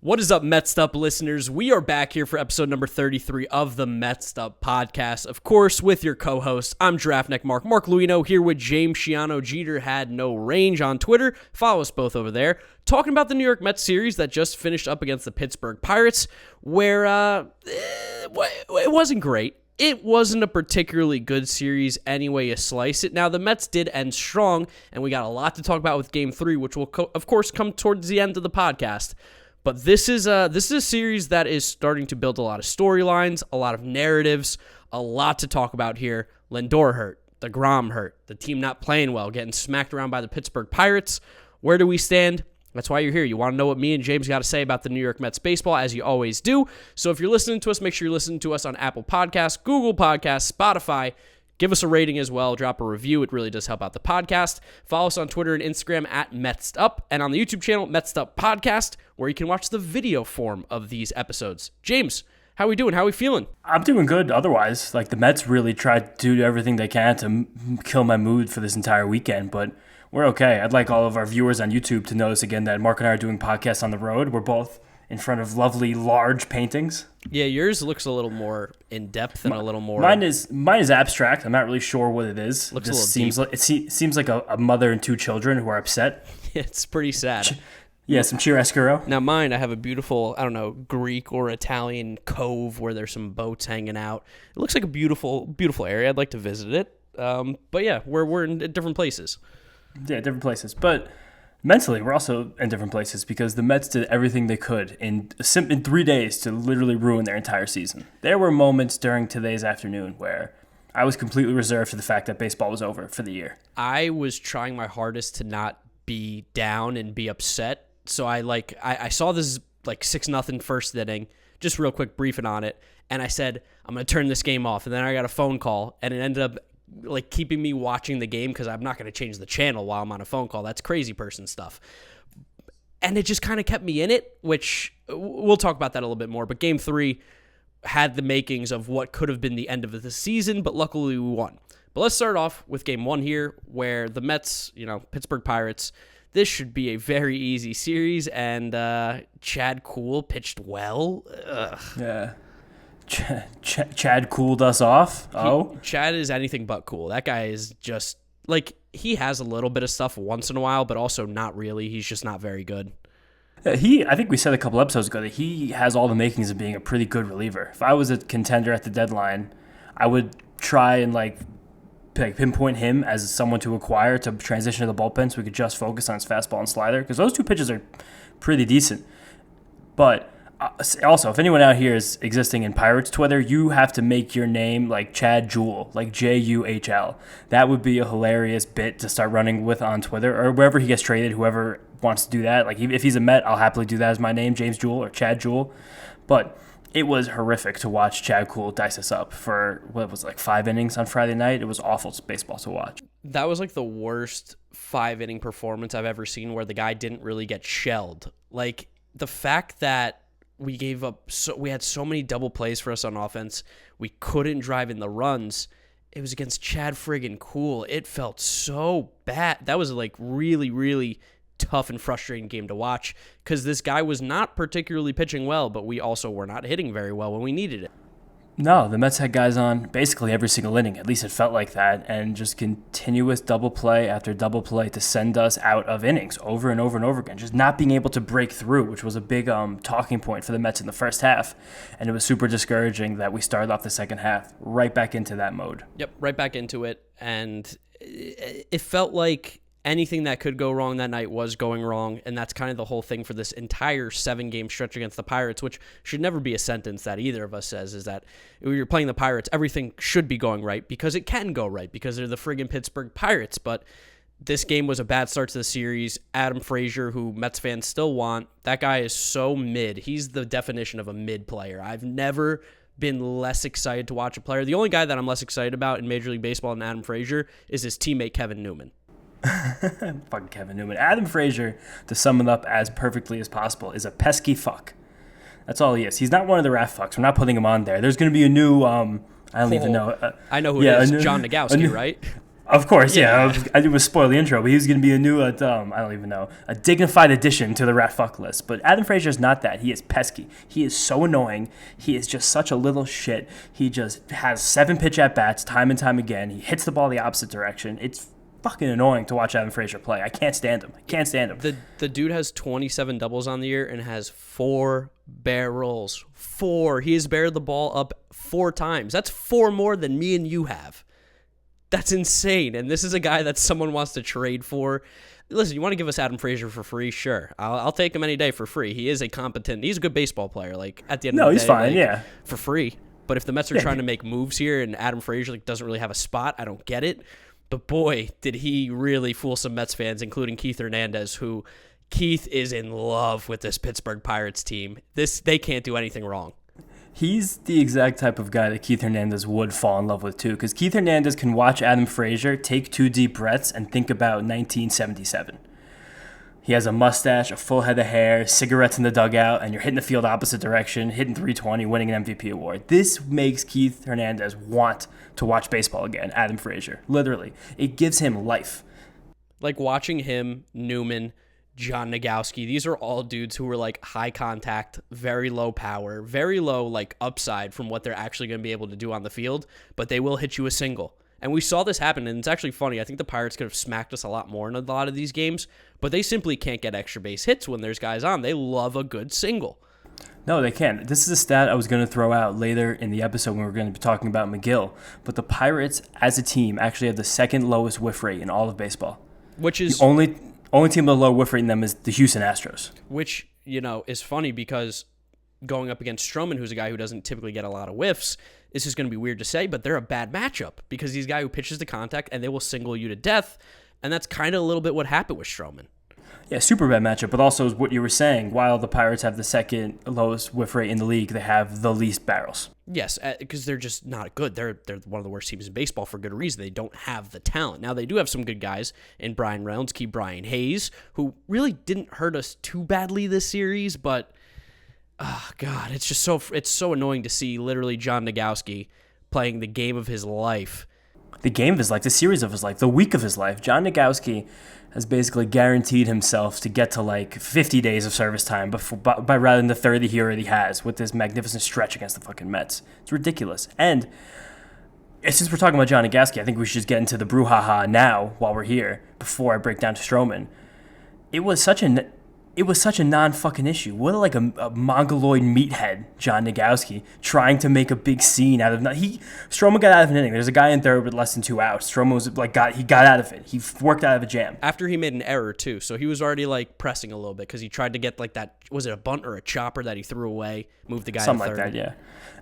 What is up, Mets'd Up listeners? We are back here for episode number 33 of the Mets'd Up podcast. Of course, with your co-host, I'm GiraffeNeckMarc, Mark Luino, here with James Schiano. Jeter had no range on Twitter. Follow us both over there. Talking about the New York Mets series that just finished up against the Pittsburgh Pirates, where it wasn't great. It wasn't a particularly good series any way you slice it. Now, the Mets did end strong, and we got a lot to talk about with Game 3, which will, of course, come towards the end of the podcast. But this is a series that is starting to build a lot of storylines, a lot of narratives, a lot to talk about here. Lindor hurt, deGrom hurt, the team not playing well, getting smacked around by the Pittsburgh Pirates. Where do we stand? That's why you're here. You want to know what me and James got to say about the New York Mets baseball, as you always do. So if you're listening to us, make sure you're listening to us on Apple Podcasts, Google Podcasts, Spotify. Give us a rating as well. Drop a review. It really does help out the podcast. Follow us on Twitter and Instagram at Mets'd Up, and on the YouTube channel, Mets'd Up Podcast, where you can watch the video form of these episodes. James, how we doing? How we feeling? I'm doing good otherwise. Like, the Mets really tried to do everything they can to kill my mood for this entire weekend, but we're okay. I'd like all of our viewers on YouTube to notice again that Mark and I are doing podcasts on the road. We're both in front of lovely, large paintings. Yeah, yours looks a little more in-depth and a little more... Mine is abstract. I'm not really sure what it is. Looks it a little seems deep. Like it seems like a mother and two children who are upset. It's pretty sad. Yeah, some chiaroscuro. Now mine, I have a beautiful, I don't know, Greek or Italian cove where there's some boats hanging out. It looks like a beautiful, beautiful area. I'd like to visit it. But yeah, we're in different places. Yeah, different places. But mentally, we're also in different places because the Mets did everything they could in 3 days to literally ruin their entire season. There were moments during today's afternoon where I was completely reserved to the fact that baseball was over for the year. I was trying my hardest to not be down and be upset. So I saw this like 6-0 first inning, just real quick briefing on it, and I said, I'm going to turn this game off. And then I got a phone call, and it ended up like keeping me watching the game because I'm not going to change the channel while I'm on a phone call. That's crazy person stuff. And it just kind of kept me in it, which we'll talk about that a little bit more. But Game 3 had the makings of what could have been the end of the season, but luckily we won. But let's start off with Game 1 here, where the Mets, Pittsburgh Pirates, this should be a very easy series, and Chad Kuhl pitched well. Ugh. Yeah. Chad cooled us off. Chad is anything but cool. That guy is just, like, he has a little bit of stuff once in a while, but also not really. He's just not very good. I think we said a couple episodes ago that he has all the makings of being a pretty good reliever. If I was a contender at the deadline, I would try and, pinpoint him as someone to acquire to transition to the bullpen so we could just focus on his fastball and slider, because those two pitches are pretty decent. But also, if anyone out here is existing in Pirates Twitter, you have to make your name like Chad Jewell, like Juhl. That would be a hilarious bit to start running with on Twitter or wherever he gets traded, whoever wants to do that. Like, if he's a Met, I'll happily do that as my name, James Jewell or Chad Jewell. But it was horrific to watch Chad Kuhl dice us up for, 5 innings on Friday night. It was awful baseball to watch. That was like the worst 5-inning performance I've ever seen where the guy didn't really get shelled. Like, the fact that we gave up, we had so many double plays for us on offense. We couldn't drive in the runs. It was against Chad friggin' Kuhl. It felt so bad. That was like really, really tough and frustrating game to watch because this guy was not particularly pitching well, but we also were not hitting very well when we needed it. No, the Mets had guys on basically every single inning. At least it felt like that. And just continuous double play after double play to send us out of innings over and over and over again. Just not being able to break through, which was a big talking point for the Mets in the first half. And it was super discouraging that we started off the second half right back into that mode. Yep, right back into it. And it felt like anything that could go wrong that night was going wrong, and that's kind of the whole thing for this entire 7-game stretch against the Pirates, which should never be a sentence that either of us says, is that when you're playing the Pirates, everything should be going right, because it can go right, because they're the friggin' Pittsburgh Pirates, but this game was a bad start to the series. Adam Frazier, who Mets fans still want, that guy is so mid. He's the definition of a mid player. I've never been less excited to watch a player. The only guy that I'm less excited about in Major League Baseball than Adam Frazier is his teammate Kevin Newman. Fucking Kevin Newman. Adam Frazier, to sum it up as perfectly as possible, is a pesky fuck. That's all he is. He's not one of the rat fucks. We're not putting him on there. There's going to be a new, I don't even know. I know who it is. John Negowski, right? Of course, yeah. I didn't spoil the intro, but he was going to be a new, I don't even know, a dignified addition to the rat fuck list. But Adam Frazier's not that. He is pesky. He is so annoying. He is just such a little shit. He just has 7 pitch at bats time and time again. He hits the ball the opposite direction. It's fucking annoying to watch Adam Frazier play. I can't stand him. The dude has 27 doubles on the year and has 4 barrels. 4. He has barreled the ball up 4 times. That's 4 more than me and you have. That's insane. And this is a guy that someone wants to trade for. Listen, you want to give us Adam Frazier for free? Sure. I'll take him any day for free. He's a good baseball player. Like, at the end of the day, he's fine, for free. But if the Mets are trying to make moves here and Adam Frazier doesn't really have a spot, I don't get it. But boy, did he really fool some Mets fans, including Keith Hernandez, who Keith is in love with this Pittsburgh Pirates team. They can't do anything wrong. He's the exact type of guy that Keith Hernandez would fall in love with, too, because Keith Hernandez can watch Adam Frazier take 2 deep breaths and think about 1977. He has a mustache, a full head of hair, cigarettes in the dugout, and you're hitting the field opposite direction, hitting 320, winning an MVP award. This makes Keith Hernandez want to watch baseball again, Adam Frazier. Literally. It gives him life. Like watching him, Newman, John Negowski, these are all dudes who were like high contact, very low power, very low like upside from what they're actually going to be able to do on the field, but they will hit you a single. And we saw this happen, and it's actually funny. I think the Pirates could have smacked us a lot more in a lot of these games, but they simply can't get extra base hits when there's guys on. They love a good single. No, they can't. This is a stat I was going to throw out later in the episode when we're going to be talking about McGill, but the Pirates as a team actually have the second lowest whiff rate in all of baseball. Which is... The only team with a low whiff rate in them is the Houston Astros. Which, is funny because going up against Stroman, who's a guy who doesn't typically get a lot of whiffs, this is going to be weird to say, but they're a bad matchup because he's a guy who pitches to contact and they will single you to death, and that's kind of a little bit what happened with Stroman. Yeah, super bad matchup, but also what you were saying, while the Pirates have the second lowest whiff rate in the league, they have the least barrels. Yes, because they're just not good. They're one of the worst teams in baseball for good reason. They don't have the talent. Now, they do have some good guys in Brian Reynolds, Brian Hayes, who really didn't hurt us too badly this series, but, oh, God, it's just so annoying to see literally John Negowski playing the game of his life. The game of his life, the series of his life, the week of his life. John Negowski has basically guaranteed himself to get to like 50 days of service time by rather than the 30 he already has with this magnificent stretch against the fucking Mets. It's ridiculous. And since we're talking about John Negowski, I think we should just get into the brouhaha now while we're here before I break down to Stroman. It was such a non-fucking issue. What like a mongoloid meathead, John Negowski, trying to make a big scene out of Stroman got out of an inning. There's a guy in third with less than 2 outs. Stroman was he got out of it. He worked out of a jam. After he made an error too, so he was already like pressing a little bit because he tried to get like that. Was it a bunt or a chopper that he threw away? Moved the guy something to third. Like that, yeah.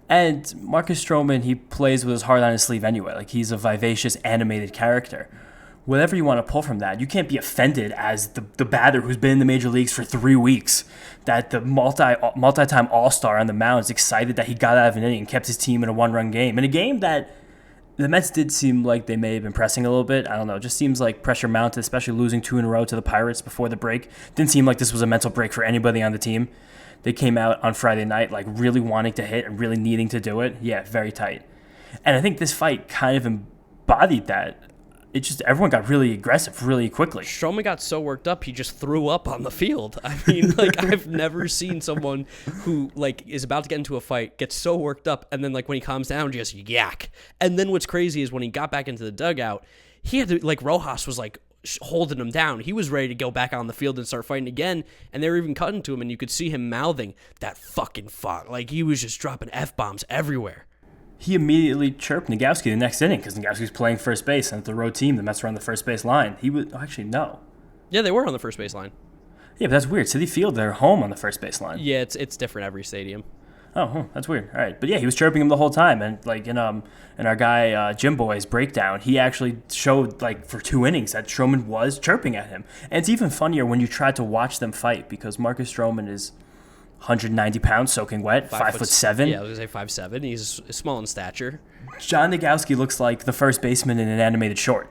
And Marcus Stroman, he plays with his heart on his sleeve anyway. Like he's a vivacious, animated character. Whatever you want to pull from that, you can't be offended as the batter who's been in the major leagues for 3 weeks, that the multi-time all-star on the mound is excited that he got out of an inning and kept his team in a 1-run game. In a game that the Mets did seem like they may have been pressing a little bit. I don't know. It just seems like pressure mounted, especially losing 2 in a row to the Pirates before the break. Didn't seem like this was a mental break for anybody on the team. They came out on Friday night like really wanting to hit and really needing to do it. Yeah, very tight. And I think this fight kind of embodied that. It just everyone got really aggressive really quickly. Stroman got so worked up he just threw up on the field. I mean, like I've never seen someone who like is about to get into a fight get so worked up and then like when he calms down just yak. And then what's crazy is when he got back into the dugout, he had to like Rojas was like holding him down. He was ready to go back on the field and start fighting again, and they were even cutting to him and you could see him mouthing that fucking fuck. Like he was just dropping F-bombs everywhere. He immediately chirped Negowski the next inning because Negowski was playing first base, and at the road team, the Mets were on the first base line. He was actually no. Yeah, they were on the first base line. Yeah, but that's weird. Citi Field, they're home on the first base line. Yeah, it's different every stadium. Oh, that's weird. All right, but yeah, he was chirping him the whole time, and like in our guy Jim Boy's breakdown, he actually showed like for 2 innings that Stroman was chirping at him, and it's even funnier when you try to watch them fight because Marcus Stroman is 190 pounds, soaking wet, 5'7". Yeah, I was going to say 5'7". He's small in stature. John Negowski looks like the first baseman in an animated short.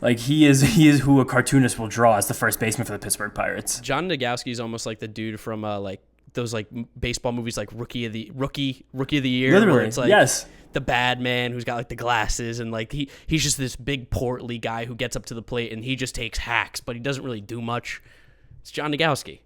Like he is who a cartoonist will draw as the first baseman for the Pittsburgh Pirates. John Negowski is almost like the dude from like those like baseball movies, like Rookie of the Year, Literally, where it's like yes. the bad man who's got like the glasses and like he's just this big portly guy who gets up to the plate and he just takes hacks, but he doesn't really do much. It's John Negowski.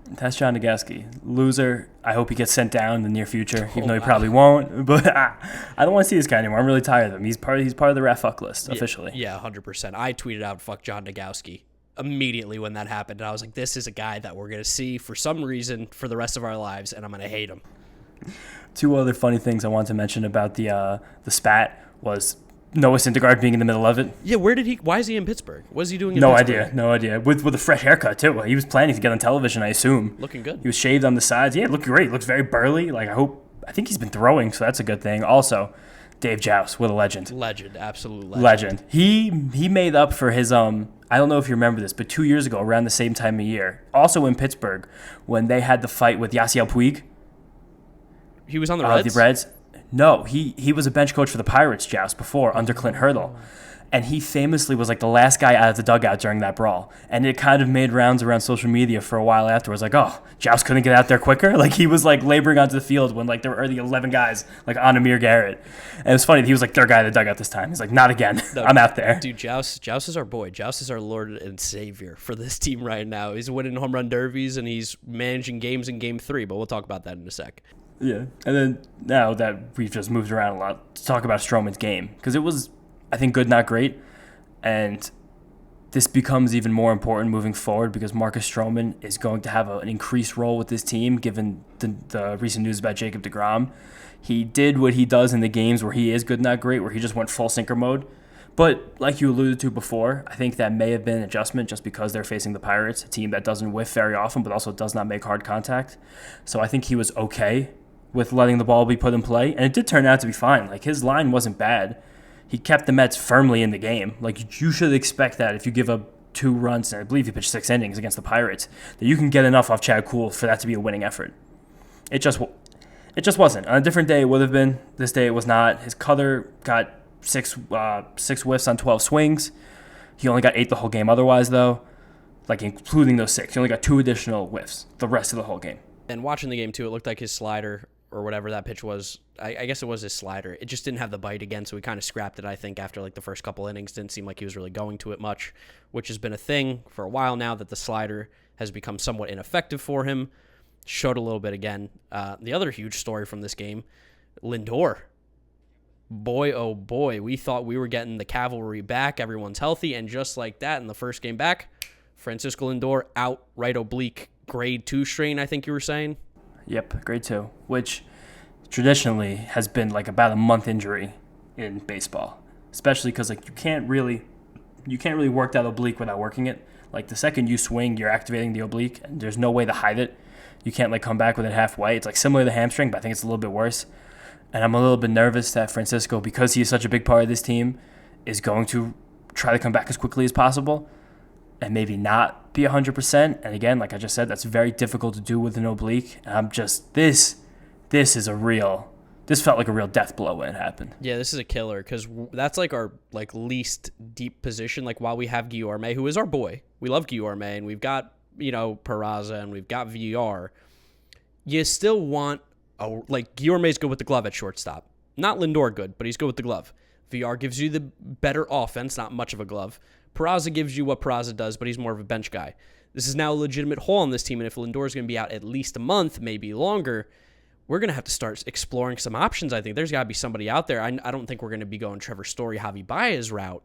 That's John Negowski. Loser. I hope he gets sent down in the near future, even though he probably won't. But I don't want to see this guy anymore. I'm really tired of him. He's part of the rat fuck list, officially. Yeah, 100%. I tweeted out, fuck John Negowski, immediately when that happened. And I was like, this is a guy that we're going to see for some reason for the rest of our lives, and I'm going to hate him. Two other funny things I want to mention about the spat was Noah Syndergaard being in the middle of it. Yeah, why is he in Pittsburgh? What is he doing in No Pittsburgh? No idea. With a fresh haircut, too. He was planning to get on television, I assume. Looking good. He was shaved on the sides. Yeah, looked great. Looks very burly. I think he's been throwing, so that's a good thing. Also, Dave Joust, what a legend. Legend, absolute Legend. He made up for his, I don't know if you remember this, but 2 years ago, around the same time of year, also in Pittsburgh, when they had the fight with Yasiel Puig. He was on the Reds? The Reds. No, he was a bench coach for the Pirates, Joust, before, under Clint Hurdle. And he famously was like the last guy out of the dugout during that brawl. And it kind of made rounds around social media for a while afterwards. Like, oh, Joust couldn't get out there quicker? Like, he was like laboring onto the field when like there were already 11 guys like on Amir Garrett. And it was funny that he was like third guy in the dugout this time. He's like, not again. No, I'm out there. Dude, Joust is our boy. Joust is our Lord and Savior for this team right now. He's winning home run derbies and he's managing games in Game 3. But we'll talk about that in a sec. Yeah. And then now that we've just moved around a lot, let's talk about Stroman's game. Because it was, I think, good, not great. And this becomes even more important moving forward because Marcus Stroman is going to have an increased role with this team given the recent news about Jacob deGrom. He did what he does in the games where he is good, not great, where he just went full sinker mode. But like you alluded to before, I think that may have been an adjustment just because they're facing the Pirates, a team that doesn't whiff very often but also does not make hard contact. So I think he was okay with letting the ball be put in play. And it did turn out to be fine. Like, his line wasn't bad. He kept the Mets firmly in the game. Like, you should expect that if you give up 2 runs, and I believe he pitched 6 innings against the Pirates, that you can get enough off Chad Kuhl for that to be a winning effort. It just wasn't. On a different day, it would have been. This day, it was not. His cutter got 6 whiffs on 12 swings. He only got 8 the whole game otherwise, though. Like, including those 6. He only got 2 additional whiffs the rest of the whole game. And watching the game, too, it looked like his slider, or whatever that pitch was, I guess it was his slider. It just didn't have the bite again, so he kind of scrapped it, I think, after like the first couple innings. Didn't seem like he was really going to it much, which has been a thing for a while now, that the slider has become somewhat ineffective for him. Showed a little bit again. The other huge story from this game, Lindor. Boy, oh boy, we thought we were getting the cavalry back. Everyone's healthy, and just like that, in the first game back, Francisco Lindor out, right oblique, grade 2 strain, I think you were saying. Yep, grade 2, which traditionally has been like about a month injury in baseball, especially because like you can't really work that oblique without working it. Like, the second you swing, you're activating the oblique, and there's no way to hide it. You can't like come back with it halfway. It's like similar to hamstring, but I think it's a little bit worse. And I'm a little bit nervous that Francisco, because he is such a big part of this team, is going to try to come back as quickly as possible and maybe not be 100%. And again, like I just said, that's very difficult to do with an oblique. And I'm just, this felt like a real death blow when it happened. Yeah, this is a killer because that's like our like least deep position. Like, while we have Guillorme, who is our boy, we love Guillorme, and we've got, Peraza, and we've got VR. You still want like, Guillorme's good with the glove at shortstop. Not Lindor good, but he's good with the glove. VR gives you the better offense, not much of a glove. Peraza gives you what Peraza does, but he's more of a bench guy. This is now a legitimate hole on this team, and if Lindor's going to be out at least a month, maybe longer, we're going to have to start exploring some options. I think there's got to be somebody out there. I don't think we're going to be going Trevor Story, Javi Baez route,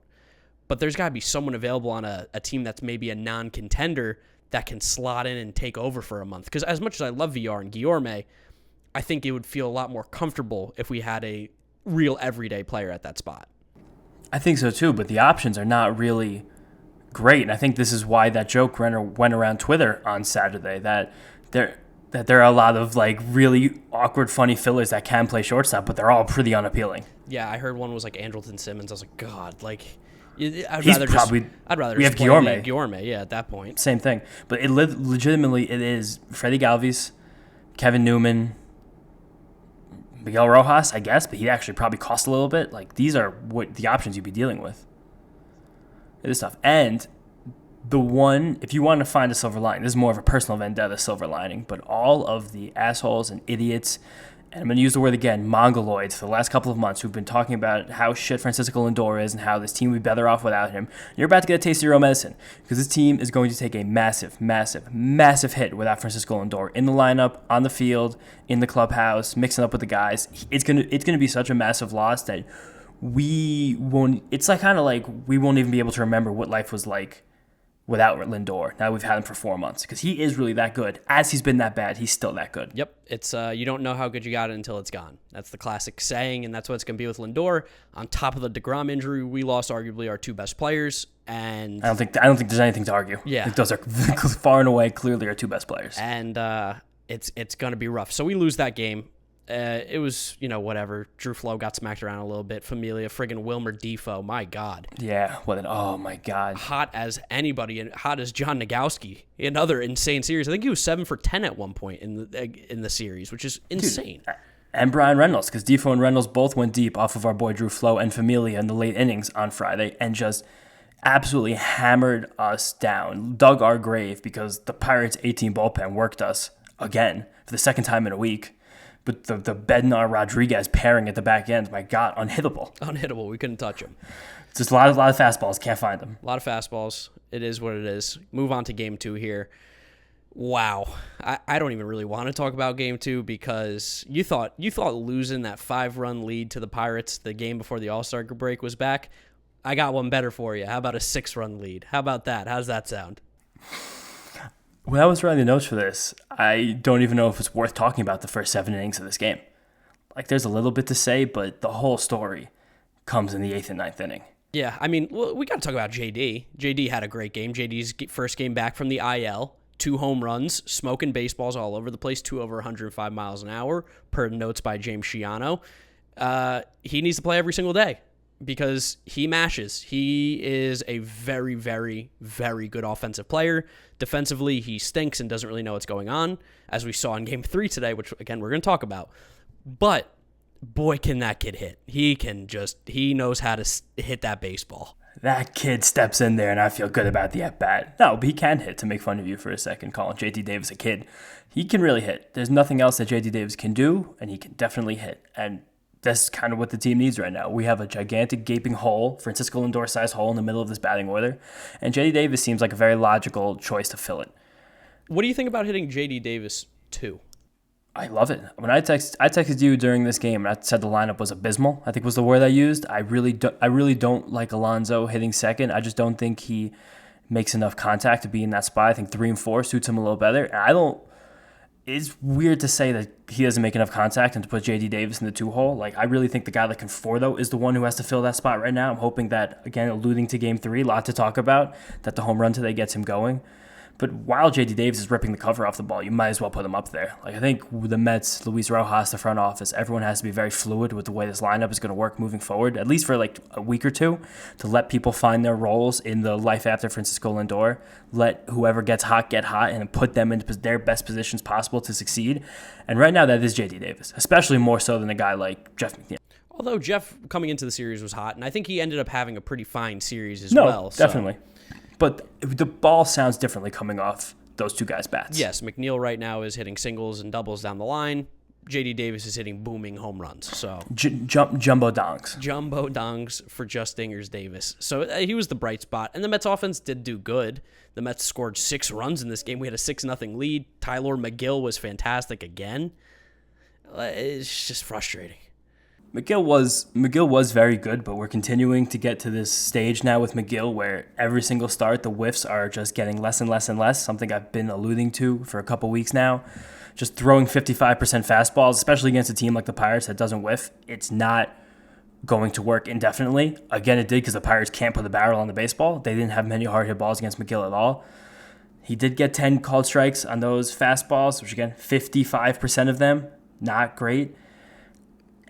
but there's got to be someone available on a team that's maybe a non-contender that can slot in and take over for a month. Because as much as I love VR and Guillorme, I think it would feel a lot more comfortable if we had a real everyday player at that spot. I think so too, but the options are not really great. And I think this is why that joke went around Twitter on Saturday, that there are a lot of like really awkward, funny fillers that can play shortstop, but they're all pretty unappealing. Yeah, I heard one was like Andrelton Simmons. I was like, God, like, I'd we rather have just play Guillorme. Guillorme, yeah, at that point. Same thing. But legitimately, it is Freddie Galvis, Kevin Newman, Miguel Rojas, I guess, but he'd actually probably cost a little bit. Like, these are what the options you'd be dealing with. It is tough. And If you want to find a silver lining, this is more of a personal vendetta silver lining, but all of the assholes and idiots, and I'm going to use the word again, mongoloids, for the last couple of months who've been talking about how shit Francisco Lindor is and how this team would be better off without him, you're about to get a taste of your own medicine, because this team is going to take a massive, massive, massive hit without Francisco Lindor in the lineup, on the field, in the clubhouse, mixing up with the guys. It's going to be such a massive loss that we won't even be able to remember what life was like without Lindor. Now we've had him for 4 months, because he is really that good. As he's been that bad, he's still that good. Yep. It's you don't know how good you got it until it's gone. That's the classic saying, and that's what it's going to be with Lindor. On top of the deGrom injury, we lost arguably our two best players, and I don't think there's anything to argue. Yeah. I think those are far and away clearly our two best players. And it's going to be rough. So we lose that game. It was, whatever. Drew Flo got smacked around a little bit. Familia, friggin' Wilmer Defoe. My God. Yeah. Oh, my God. Hot as anybody, and hot as John Negowski. Another insane series. I think he was 7 for 10 at one point in the series, which is insane. Dude, and Brian Reynolds, because Defoe and Reynolds both went deep off of our boy Drew Flo and Familia in the late innings on Friday and just absolutely hammered us down, dug our grave, because the Pirates 18 bullpen worked us again for the second time in a week. But the Bednar-Rodriguez pairing at the back end, my God, unhittable. Unhittable. We couldn't touch him. Just a lot of fastballs. Can't find them. A lot of fastballs. It is what it is. Move on to game 2 here. Wow. I don't even really want to talk about game 2, because you thought losing that 5-run lead to the Pirates the game before the All-Star break was back. I got one better for you. How about a 6-run lead? How about that? How's that sound? When I was writing the notes for this, I don't even know if it's worth talking about the first 7 innings of this game. Like, there's a little bit to say, but the whole story comes in the 8th and 9th inning. Yeah, I mean, we got to talk about JD. JD had a great game. JD's first game back from the IL. 2 home runs, smoking baseballs all over the place, 2 over 105 miles an hour, per notes by James Schiano. He needs to play every single day, because he mashes. He is a very, very, very good offensive player. Defensively, he stinks and doesn't really know what's going on, as we saw in Game 3 today, which, again, we're going to talk about. But, boy, can that kid hit. He knows how to hit that baseball. That kid steps in there, and I feel good about the at-bat. No, but he can hit, to make fun of you for a second, calling J.D. Davis a kid. He can really hit. There's nothing else that J.D. Davis can do, and he can definitely hit. And that's kind of what the team needs right now. We have a gigantic gaping hole, Francisco Lindor-sized hole in the middle of this batting order, and J.D. Davis seems like a very logical choice to fill it. What do you think about hitting J.D. Davis 2? I love it. When I texted you during this game, and I said the lineup was abysmal, I think was the word I used. I really don't like Alonso hitting second. I just don't think he makes enough contact to be in that spot. I think 3 and 4 suits him a little better. And it's weird to say that he doesn't make enough contact and to put J.D. Davis in the 2-hole. Like, I really think the guy that can 4, though, is the one who has to fill that spot right now. I'm hoping that, again, alluding to Game 3, a lot to talk about, that the home run today gets him going. But while J.D. Davis is ripping the cover off the ball, you might as well put him up there. Like, I think the Mets, Luis Rojas, the front office, everyone has to be very fluid with the way this lineup is going to work moving forward, at least for like a week or two, to let people find their roles in the life after Francisco Lindor. Let whoever gets hot get hot and put them into their best positions possible to succeed. And right now, that is J.D. Davis, especially more so than a guy like Jeff McNeil. Although Jeff coming into the series was hot, and I think he ended up having a pretty fine series as well. No, definitely. So. But the ball sounds differently coming off those two guys' bats. Yes, McNeil right now is hitting singles and doubles down the line. J.D. Davis is hitting booming home runs. So jumbo dongs. Jumbo dongs for Just Dingers Davis. So he was the bright spot. And the Mets offense did do good. The Mets scored 6 runs in this game. We had a 6-0 lead. Tyler McGill was fantastic again. It's just frustrating. McGill was very good, but we're continuing to get to this stage now with McGill where every single start, the whiffs are just getting less and less and less, something I've been alluding to for a couple weeks now. Just throwing 55% fastballs, especially against a team like the Pirates that doesn't whiff, it's not going to work indefinitely. Again, it did because the Pirates can't put the barrel on the baseball. They didn't have many hard hit balls against McGill at all. He did get 10 called strikes on those fastballs, which again, 55% of them, not great.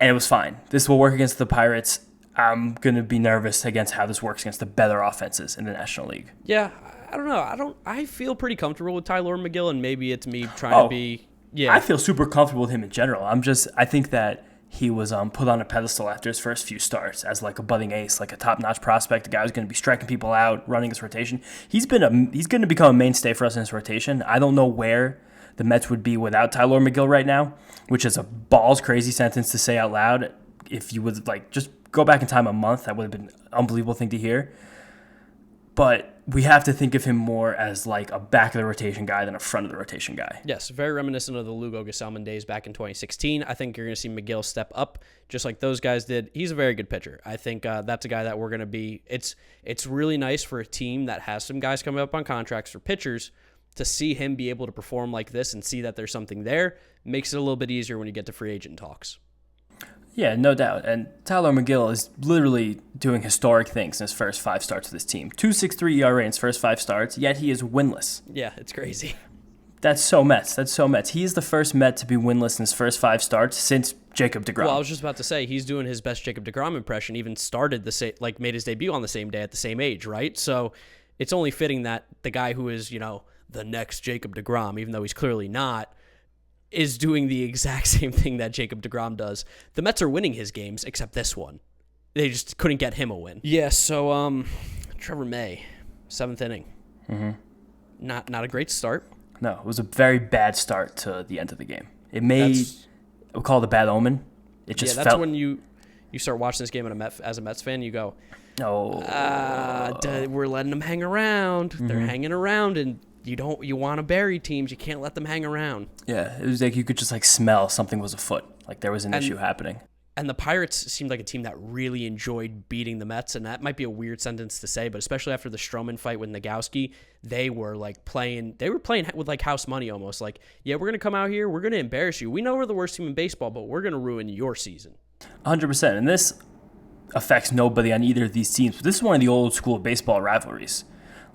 And it was fine. This will work against the Pirates. I'm going to be nervous against how this works against the better offenses in the National League. Yeah, I don't know. I feel pretty comfortable with Tyler McGill, and maybe it's me trying to be... Yeah, I feel super comfortable with him in general. I think that he was put on a pedestal after his first few starts as like a budding ace, like a top-notch prospect, a guy who's going to be striking people out, running his rotation. He's going to become a mainstay for us in his rotation. I don't know where the Mets would be without Tyler McGill right now, which is a balls crazy sentence to say out loud. If you would like just go back in time a month, that would have been an unbelievable thing to hear. But we have to think of him more as like a back of the rotation guy than a front of the rotation guy. Yes, very reminiscent of the Lugo Gesellman days back in 2016. I think you're going to see McGill step up just like those guys did. He's a very good pitcher. I think that's a guy that we're going to be. It's really nice for a team that has some guys coming up on contracts for pitchers to see him be able to perform like this and see that there's something there. Makes it a little bit easier when you get to free agent talks. Yeah, no doubt. And Tyler McGill is literally doing historic things in his first 5 starts with this team. 2.63 ERA in his first 5 starts, yet he is winless. Yeah, it's crazy. That's so Mets. He is the first Met to be winless in his first 5 starts since Jacob deGrom. Well, I was just about to say, he's doing his best Jacob deGrom impression, even started made his debut on the same day at the same age, right? So it's only fitting that the guy who is, the next Jacob deGrom, even though he's clearly not, is doing the exact same thing that Jacob deGrom does. The Mets are winning his games, except this one. They just couldn't get him a win. Yeah, so Trevor May, 7th inning. Mm-hmm. Not a great start. No, it was a very bad start to the end of the game. We'll call it a bad omen. It just that's when you start watching this game as a Mets fan, you go, we're letting them hang around. Mm-hmm. They're hanging around, and you want to bury teams. You can't let them hang around. Yeah, it was like you could just like smell something was afoot. Like there was an issue happening. And the Pirates seemed like a team that really enjoyed beating the Mets, and that might be a weird sentence to say, but especially after the Stroman fight with Negowski, they were playing with like house money almost. Like, yeah, we're going to come out here, we're going to embarrass you. We know we're the worst team in baseball, but we're going to ruin your season. 100%. And this affects nobody on either of these teams, but this is one of the old school baseball rivalries.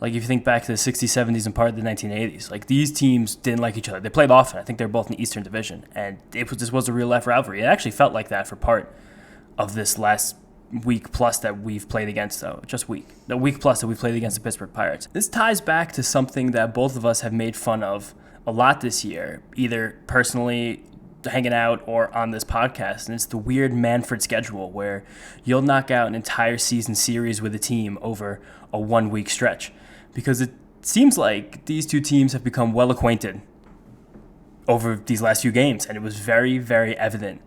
Like, if you think back to the 60s, 70s, and part of the 1980s, like, these teams didn't like each other. They played often. I think they're both in the Eastern Division, and this was a real-life rivalry. It actually felt like that for part of this last week plus that we've played against, the week plus that we played against the Pittsburgh Pirates. This ties back to something that both of us have made fun of a lot this year, either personally hanging out or on this podcast, and it's the weird Manfred schedule where you'll knock out an entire season series with a team over a 1-week stretch. Because it seems like these two teams have become well acquainted over these last few games, and it was very, very evident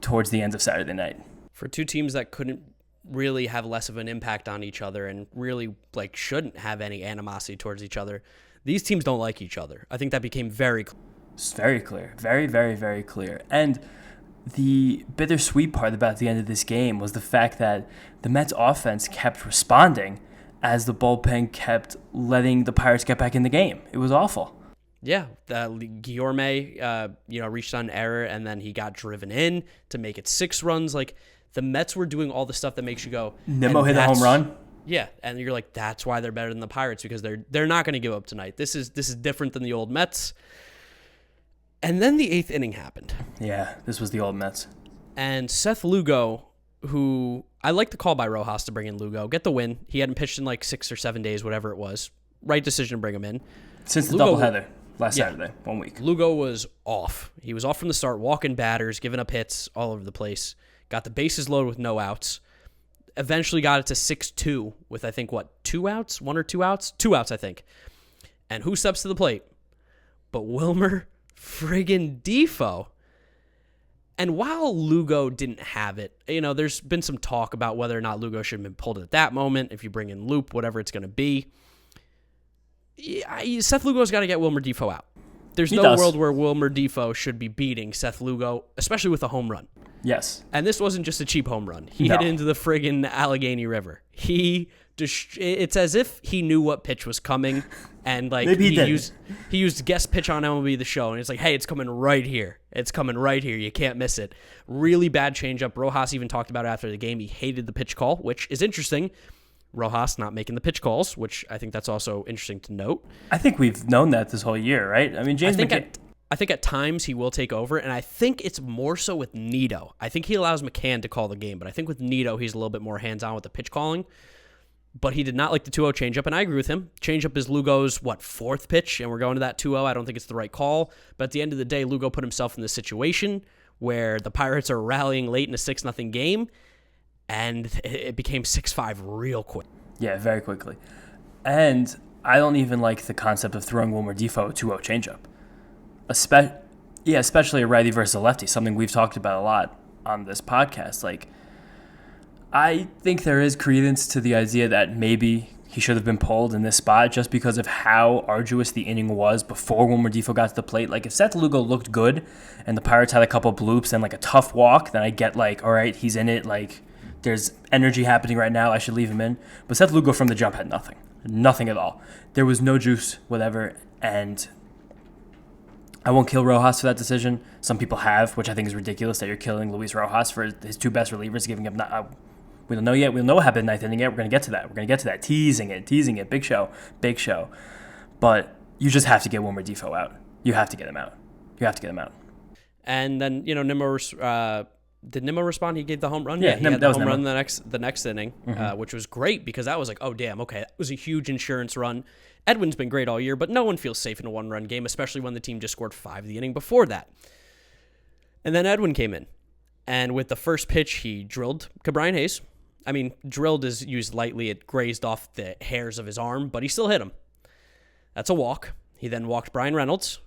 towards the end of Saturday night. For two teams that couldn't really have less of an impact on each other and really shouldn't have any animosity towards each other, these teams don't like each other. I think that became very clear. It's very clear. Very, very, very clear. And the bittersweet part about the end of this game was the fact that the Mets offense kept responding as the bullpen kept letting the Pirates get back in the game. It was awful. Yeah, Guillorme, reached on error, and then he got driven in to make it 6 runs. Like, the Mets were doing all the stuff that makes you go, Nimmo hit a home run. Yeah, and you're like, that's why they're better than the Pirates, because they're not going to give up tonight. This is different than the old Mets. And then the 8th inning happened. Yeah, this was the old Mets. And Seth Lugo, who I like the call by Rojas to bring in Lugo, get the win. He hadn't pitched in 6 or 7 days, whatever it was. Right decision to bring him in. Since the doubleheader last Saturday, 1 week. Lugo was off. He was off from the start, walking batters, giving up hits all over the place. Got the bases loaded with no outs. Eventually got it to 6-2 with, I think, 2 outs? 1 or 2 outs? 2 outs, I think. And who steps to the plate? But Wilmer friggin' Defoe. And while Lugo didn't have it, there's been some talk about whether or not Lugo should have been pulled at that moment, if you bring in Loop, whatever it's going to be. Seth Lugo's got to get Wilmer Defoe out. There's no world where Wilmer Defoe should be beating Seth Lugo, especially with a home run. Yes. And this wasn't just a cheap home run. He hit into the friggin' Allegheny River. It's as if he knew what pitch was coming, and he used guest pitch on MLB The Show, and it's like, hey, it's coming right here. It's coming right here. You can't miss it. Really bad changeup. Rojas even talked about it after the game. He hated the pitch call, which is interesting. Rojas not making the pitch calls, which I think that's also interesting to note. I think we've known that this whole year, right? I mean, I think at times he will take over, and I think it's more so with Nito. I think he allows McCann to call the game, but I think with Nito, he's a little bit more hands-on with the pitch calling. But he did not like the 2-0 changeup, and I agree with him. Changeup is Lugo's, 4th pitch, and we're going to that 2-0. I don't think it's the right call. But at the end of the day, Lugo put himself in this situation where the Pirates are rallying late in a 6-0 game, and it became 6-5 real quick. Yeah, very quickly. And I don't even like the concept of throwing Wilmer Difo a 2-0 changeup. Especially a righty versus a lefty, something we've talked about a lot on this podcast. Like, I think there is credence to the idea that maybe he should have been pulled in this spot just because of how arduous the inning was before Wilmer Difo got to the plate. Like, if Seth Lugo looked good and the Pirates had a couple bloops and, like, a tough walk, then I get, like, all right, he's in it. Like, there's energy happening right now. I should leave him in. But Seth Lugo from the jump had nothing. Nothing at all. There was no juice, whatever, and I won't kill Rojas for that decision. Some people have, which I think is ridiculous that you're killing Luis Rojas for his two best relievers, giving him we don't know yet. We don't know what happened in the ninth inning yet. We're going to get to that. Teasing it. Big show. But you just have to get Wilmer Difo out. You have to get him out. And then, Nimmo, did Nimmo respond? He gave the home run? Yeah, he had the home Nimmo. run the next inning, which was great because that was like, oh, damn, okay, that was a huge insurance run. Edwin's been great all year, but no one feels safe in a one-run game, especially when the team just scored 5 the inning before that. And then Edwin came in, and with the first pitch, he drilled Brian Hayes. I mean, drilled is used lightly. It grazed off the hairs of his arm, but he still hit him. That's a walk. He then walked Brian Reynolds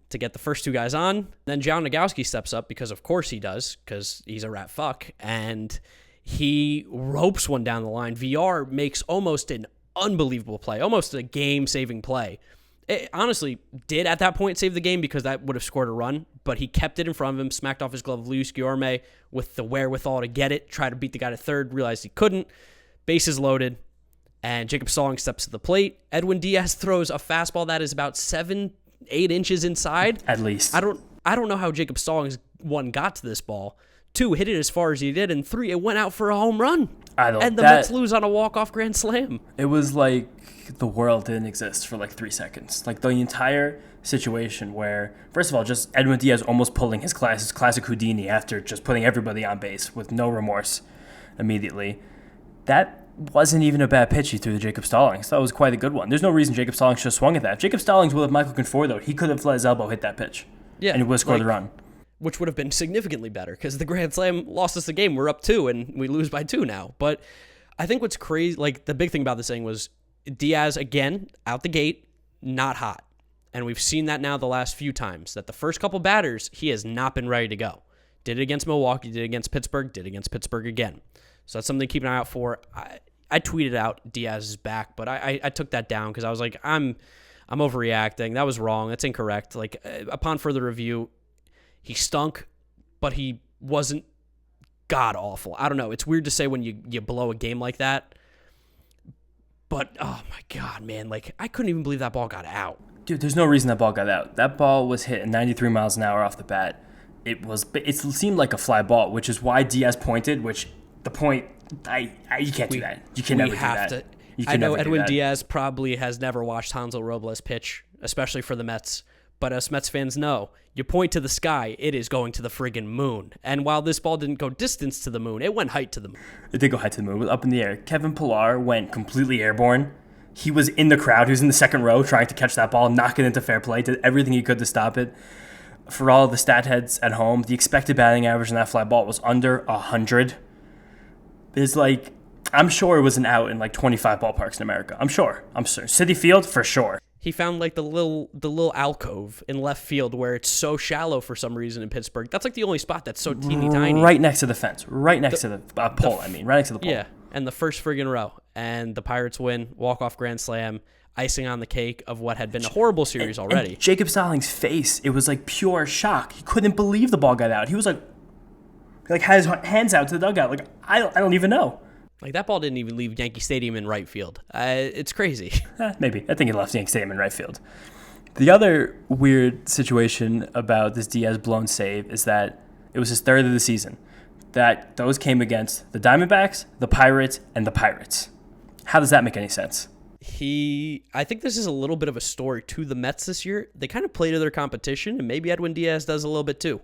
to get the first 2 guys on. Then John Negowski steps up because, of course, he does, because he's a rat fuck, and he ropes one down the line. VR makes almost an unbelievable play, almost a game-saving play. It honestly did at that point save the game because that would have scored a run, but he kept it in front of him, smacked off his glove of Luis Guillorme with the wherewithal to get it, tried to beat the guy to third, realized he couldn't. Bases loaded, and Jacob Stallings steps to the plate. Edwin Diaz throws a fastball that is about 7-8 inches inside. At least. I don't know how Jacob Stallings, 1, got to this ball, 2, hit it as far as he did, and 3, it went out for a home run. And the Mets lose on a walk-off grand slam. It was like the world didn't exist for like 3 seconds. Like the entire situation where, first of all, just Edwin Diaz almost pulling his classic Houdini after just putting everybody on base with no remorse immediately. That wasn't even a bad pitch he threw to Jacob Stallings. That was quite a good one. There's no reason Jacob Stallings should have swung at that. If Jacob Stallings would have Michael Conforto, he could have let his elbow hit that pitch. Yeah, and he would have scored the run. Which would have been significantly better because the grand slam lost us the game. We're up 2 and we lose by 2 now. But I think what's crazy, like the big thing about this thing was Diaz, again, out the gate, not hot. And we've seen that now the last few times, that the first couple batters, he has not been ready to go. Did it against Milwaukee, did it against Pittsburgh, did it against Pittsburgh again. So that's something to keep an eye out for. I tweeted out Diaz is back, but I took that down because I was like, I'm overreacting. That was wrong. That's incorrect. Like, upon further review, he stunk, but he wasn't god-awful. I don't know. It's weird to say when you blow a game like that. But, oh, my God, man. Like, I couldn't even believe that ball got out. Dude, there's no reason that ball got out. That ball was hit at 93 miles an hour off the bat. It seemed like a fly ball, which is why Diaz pointed, which the point, you can't do that. You can never do that. I know Edwin Diaz probably has never watched Hansel Robles pitch, especially for the Mets. But us Mets fans know, you point to the sky, it is going to the friggin' moon. And while this ball didn't go distance to the moon, it went height to the moon. It did go height to the moon. It was up in the air. Kevin Pillar went completely airborne. He was in the crowd. He was in the second row trying to catch that ball, knock it into fair play, did everything he could to stop it. For all the stat heads at home, the expected batting average on that fly ball was under 100. I'm sure it was an out in like 25 ballparks in America. I'm sure. Citi Field, for sure. He found like the little alcove in left field where it's so shallow for some reason in Pittsburgh. That's like the only spot that's so teeny tiny. Right next to the fence. Right next to the pole, right next to the pole. Yeah, and the first friggin' row. And the Pirates win, walk-off grand slam, icing on the cake of what had been a horrible series already. And Jacob Stallings' face, it was like pure shock. He couldn't believe the ball got out. He was like had his hands out to the dugout. Like, I don't even know. Like, that ball didn't even leave Yankee Stadium in right field. It's crazy. Maybe. I think it left Yankee Stadium in right field. The other weird situation about this Diaz blown save is that it was his 3rd of the season. That those came against the Diamondbacks, the Pirates, and the Pirates. How does that make any sense? I think this is a little bit of a story to the Mets this year. They kind of play to their competition, and maybe Edwin Diaz does a little bit too.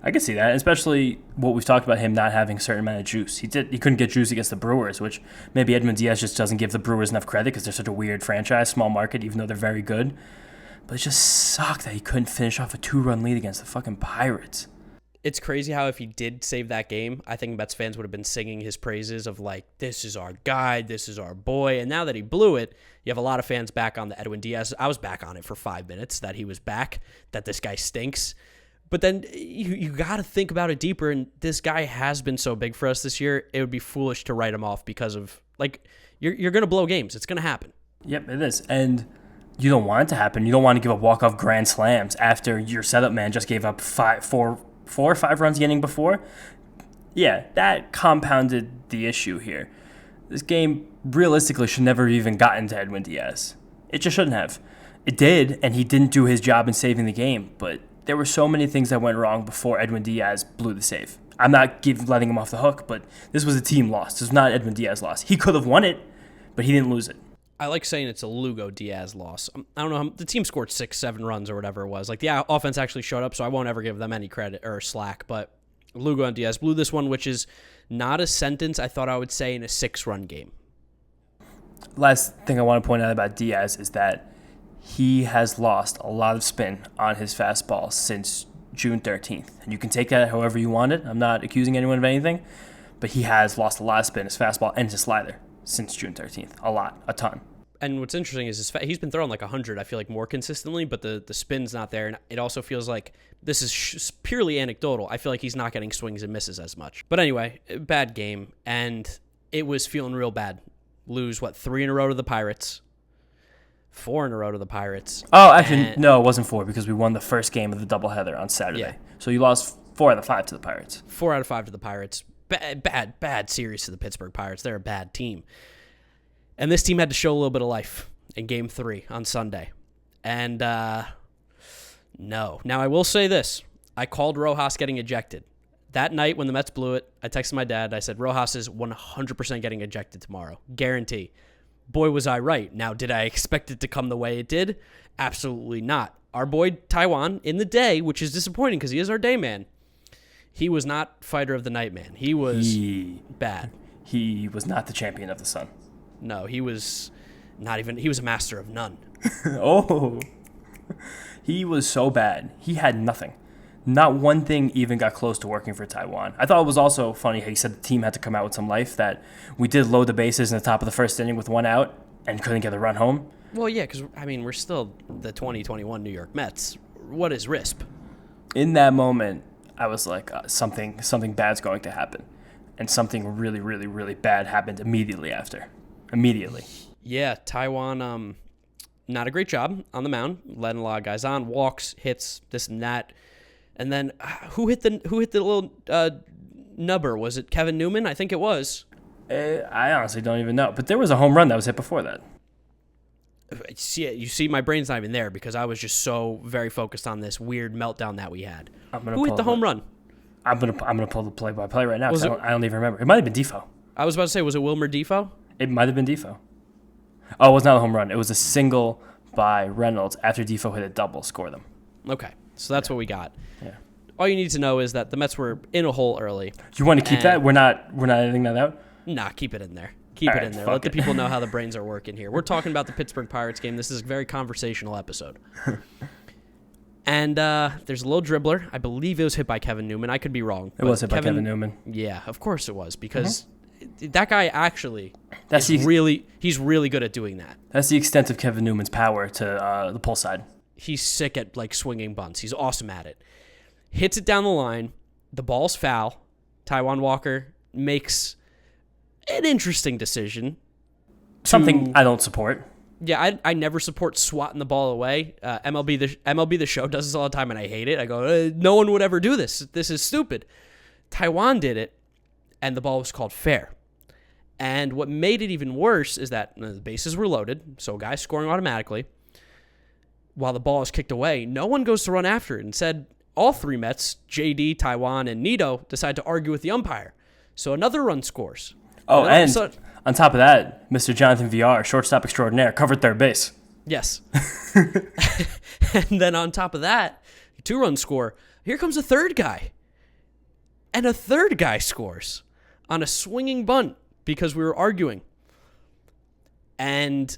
I can see that, especially what we've talked about him not having a certain amount of juice. He couldn't get juice against the Brewers, which maybe Edwin Diaz just doesn't give the Brewers enough credit because they're such a weird franchise, small market, even though they're very good. But it just sucked that he couldn't finish off a 2-run lead against the fucking Pirates. It's crazy how if he did save that game, I think Mets fans would have been singing his praises of like, this is our guy, this is our boy. And now that he blew it, you have a lot of fans back on the Edwin Diaz. I was back on it for 5 minutes that he was back, that this guy stinks. But then you got to think about it deeper, and this guy has been so big for us this year, it would be foolish to write him off because of, like, you're going to blow games. It's going to happen. Yep, it is. And you don't want it to happen. You don't want to give up walk-off grand slams after your setup man just gave up four or five runs the inning before. Yeah, that compounded the issue here. This game realistically should never have even gotten to Edwin Diaz. It just shouldn't have. It did, and he didn't do his job in saving the game, but there were so many things that went wrong before Edwin Diaz blew the save. I'm not letting him off the hook, but this was a team loss. This was not Edwin Diaz loss. He could have won it, but he didn't lose it. I like saying it's a Lugo Diaz loss. I don't know. The team scored 6-7 runs or whatever it was. Like, the offense actually showed up, so I won't ever give them any credit or slack. But Lugo and Diaz blew this one, which is not a sentence I thought I would say in a 6-run game. Last thing I want to point out about Diaz is that he has lost a lot of spin on his fastball since June 13th. And you can take that however you want it. I'm not accusing anyone of anything, but he has lost a lot of spin, his fastball and his slider, since June 13th. A ton. And what's interesting is he's been throwing like 100, I feel like, more consistently, but the spin's not there. And it also feels like this is purely anecdotal. I feel like he's not getting swings and misses as much. But anyway, bad game. And it was feeling real bad. Lose, 3 in a row to the Pirates? 4 in a row to the Pirates. Oh, actually, no, it wasn't 4 because we won the first game of the doubleheader on Saturday. Yeah. So you lost 4 out of 5 to the Pirates. 4 out of 5 to the Pirates. Bad series to the Pittsburgh Pirates. They're a bad team. And this team had to show a little bit of life in Game 3 on Sunday. And no. Now, I will say this. I called Rojas getting ejected. That night when the Mets blew it, I texted my dad. I said, Rojas is 100% getting ejected tomorrow. Guarantee. Boy, was I right. Now, did I expect it to come the way it did? Absolutely not. Our boy Taiwan in the day, which is disappointing because he is our day man, he was not fighter of the night man. He was bad. He was not the champion of the sun. No, he was not even. He was a master of none. Oh. He was so bad. He had nothing. Not one thing even got close to working for Taiwan. I thought it was also funny how he said the team had to come out with some life, that we did load the bases in the top of the first inning with 1 out and couldn't get a run home. Well, yeah, because, I mean, we're still the 2021 New York Mets. What is RISP? In that moment, I was like, something bad's going to happen. And something really, really, really bad happened immediately after. Immediately. Yeah, Taiwan, not a great job on the mound, letting a lot of guys on, walks, hits, this and that. And then who hit the little nubber? Was it Kevin Newman? I think it was. I honestly don't even know. But there was a home run that was hit before that. You see, my brain's not even there because I was just so very focused on this weird meltdown that we had. Who hit the home run? I'm gonna pull the play-by-play right now because I don't even remember. It might have been Defoe. I was about to say, was it Wilmer Defoe? It might have been Defoe. Oh, it was not a home run. It was a single by Reynolds after Defoe hit a double, score them. Okay, so that's what we got. Yeah. All you need to know is that the Mets were in a hole early. You want to keep that? We're not editing that out? Nah, keep it in there. Keep it in there. Let the people know how the brains are working here. We're talking about the Pittsburgh Pirates game. This is a very conversational episode. And there's a little dribbler. I believe it was hit by Kevin Newman. I could be wrong. It was hit by Kevin Newman. Yeah, of course it was, because that guy actually he's really good at doing that. That's the extent of Kevin Newman's power to the pull side. He's sick at like swinging bunts. He's awesome at it. Hits it down the line. The ball's foul. Taiwan Walker makes an interesting decision. Something I don't support. Yeah, I never support swatting the ball away. MLB The Show does this all the time, and I hate it. I go, no one would ever do this. This is stupid. Taiwan did it, and the ball was called fair. And what made it even worse is that the bases were loaded, so guys scoring automatically. While the ball is kicked away, no one goes to run after it. Instead, all three Mets, JD, Taiwan, and Nito, decide to argue with the umpire. So another run scores. Oh, and on top of that, Mr. Jonathan VR, shortstop extraordinaire, covered third base. Yes. And then on top of that, 2-run score. Here comes a third guy. And a third guy scores on a swinging bunt because we were arguing. And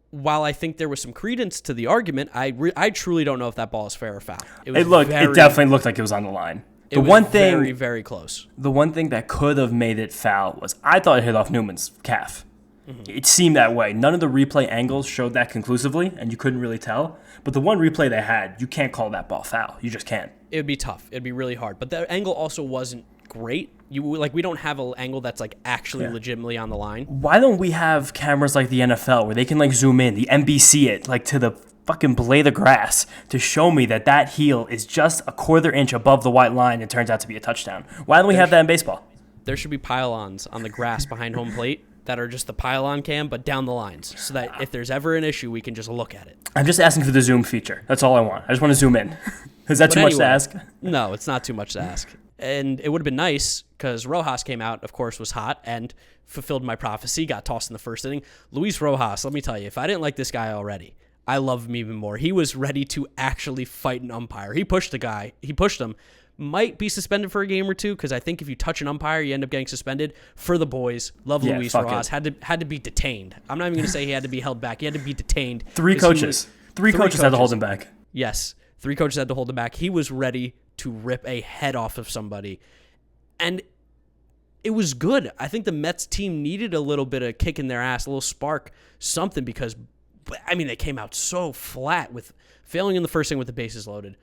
while I think there was some credence to the argument, I truly don't know if that ball is fair or foul. It definitely looked like it was on the line. It was very, very close. The one thing that could have made it foul was I thought it hit off Newman's calf. It seemed that way. None of the replay angles showed that conclusively, and you couldn't really tell. But the one replay they had, you can't call that ball foul. You just can't. It would be tough. It'd be really hard. But the angle also wasn't great. We don't have an angle that's like actually legitimately on the line. Why don't we have cameras like the NFL where they can like zoom in, the NBC it like to the fucking blade of grass to show me that heel is just a quarter inch above the white line and turns out to be a touchdown? Why don't we have that in baseball? There should be pylons on the grass behind home plate that are just the pylon cam, but down the lines, so that if there's ever an issue, we can just look at it. I'm just asking for the zoom feature. That's all I want. I just want to zoom in. Is that too much to ask? No, it's not too much to ask. And it would have been nice because Rojas came out, of course, was hot and fulfilled my prophecy, got tossed in the first inning. Luis Rojas, let me tell you, if I didn't like this guy already, I love him even more. He was ready to actually fight an umpire. He pushed the guy. He pushed him. Might be suspended for a game or two because I think if you touch an umpire, you end up getting suspended. For the boys, love Luis Rojas. Had to be detained. I'm not even going to say he had to be held back. He had to be detained. Three coaches had to hold him back. Yes, 3 coaches had to hold him back. He was ready to rip a head off of somebody. And it was good. I think the Mets team needed a little bit of kick in their ass, a little spark, something, because, I mean, they came out so flat with failing in the first inning with the bases loaded.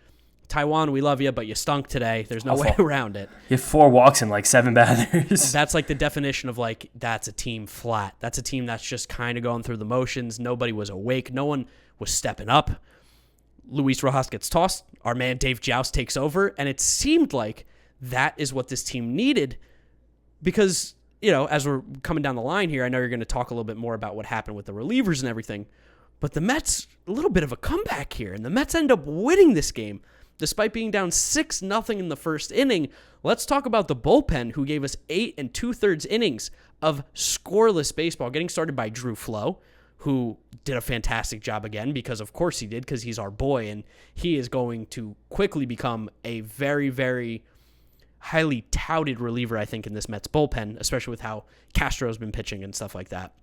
Taiwan, we love you, but you stunk today. There's no way around it. You have 4 walks and like 7 batters. That's like the definition of like, that's a team flat. That's a team that's just kind of going through the motions. Nobody was awake. No one was stepping up. Luis Rojas gets tossed. Our man Dave Joust takes over, and it seemed like that is what this team needed because, you know, as we're coming down the line here, I know you're going to talk a little bit more about what happened with the relievers and everything, but the Mets, a little bit of a comeback here, and the Mets end up winning this game despite being down 6-0 in the first inning. Let's talk about the bullpen, who gave us 8 2/3 innings of scoreless baseball, getting started by Drew Flo, who did a fantastic job again, because of course he did, because he's our boy, and he is going to quickly become a very, very highly touted reliever, I think, in this Mets bullpen, especially with how Castro's been pitching and stuff like that.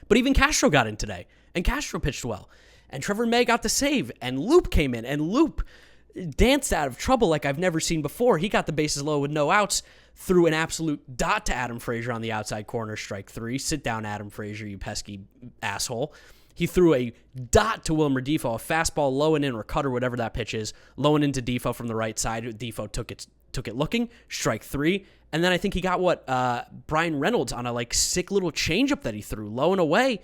But even Castro got in today, and Castro pitched well, and Trevor May got the save, and Loop came in, and Loop danced out of trouble like I've never seen before. He got the bases low with no outs, threw an absolute dot to Adam Frazier on the outside corner, strike 3. Sit down, Adam Frazier, you pesky asshole. He threw a dot to Wilmer Defoe, a fastball low and in, or cutter, whatever that pitch is, low and into Defoe from the right side. Defoe took it looking, strike 3. And then I think he got Brian Reynolds on a like sick little changeup that he threw low and away,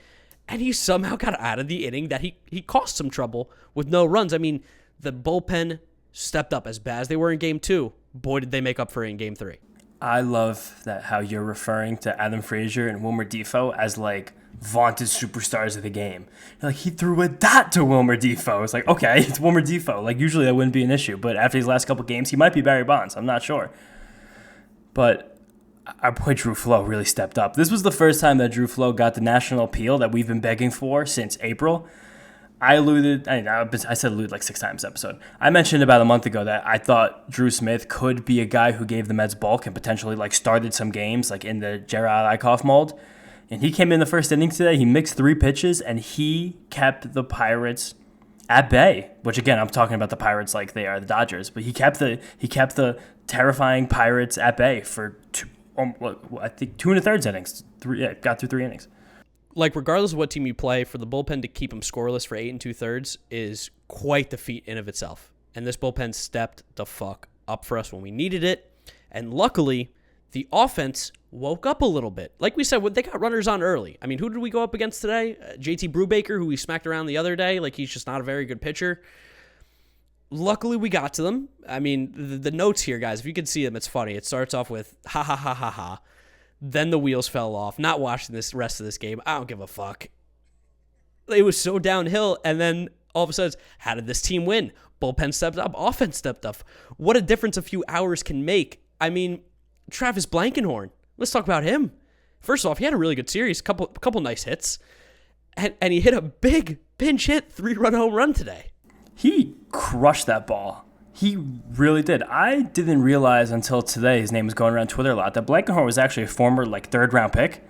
and he somehow got out of the inning that he caused some trouble with no runs. I mean, the bullpen stepped up as bad as they were in Game 2. Boy, did they make up for it in Game 3. I love that how you're referring to Adam Frazier and Wilmer Defoe as like vaunted superstars of the game. You're like, he threw a dot to Wilmer Defoe. It's like, okay, it's Wilmer Defoe. Like, usually that wouldn't be an issue, but after these last couple games, he might be Barry Bonds. I'm not sure. But our boy Drew Flo really stepped up. This was the first time that Drew Flo got the national appeal that we've been begging for since April. I said allude like 6 times this episode. I mentioned about a month ago that I thought Drew Smith could be a guy who gave the Mets bulk and potentially like started some games like in the Gerard Eickhoff mold. And he came in the first inning today. He mixed 3 pitches and he kept the Pirates at bay. Which again, I'm talking about the Pirates like they are the Dodgers, but he kept the terrifying Pirates at bay for 2 1/3 innings. Got through 3 innings. Like, regardless of what team you play, for the bullpen to keep them scoreless for 8 2/3 is quite the feat in of itself. And this bullpen stepped the fuck up for us when we needed it. And luckily, the offense woke up a little bit. Like we said, they got runners on early. I mean, who did we go up against today? JT Brubaker, who we smacked around the other day. Like, he's just not a very good pitcher. Luckily, we got to them. I mean, the notes here, guys, if you can see them, it's funny. It starts off with, ha, ha, ha, ha, ha. Then the wheels fell off. Not watching this rest of this game. I don't give a fuck. It was so downhill, and then all of a sudden, how did this team win? Bullpen stepped up. Offense stepped up. What a difference a few hours can make. I mean, Travis Blankenhorn. Let's talk about him. First off, he had a really good series. Couple nice hits. And he hit a big pinch hit 3-run home run today. He crushed that ball. He really did. I didn't realize until today, his name was going around Twitter a lot, that Blankenhorn was actually a former like 3rd-round pick.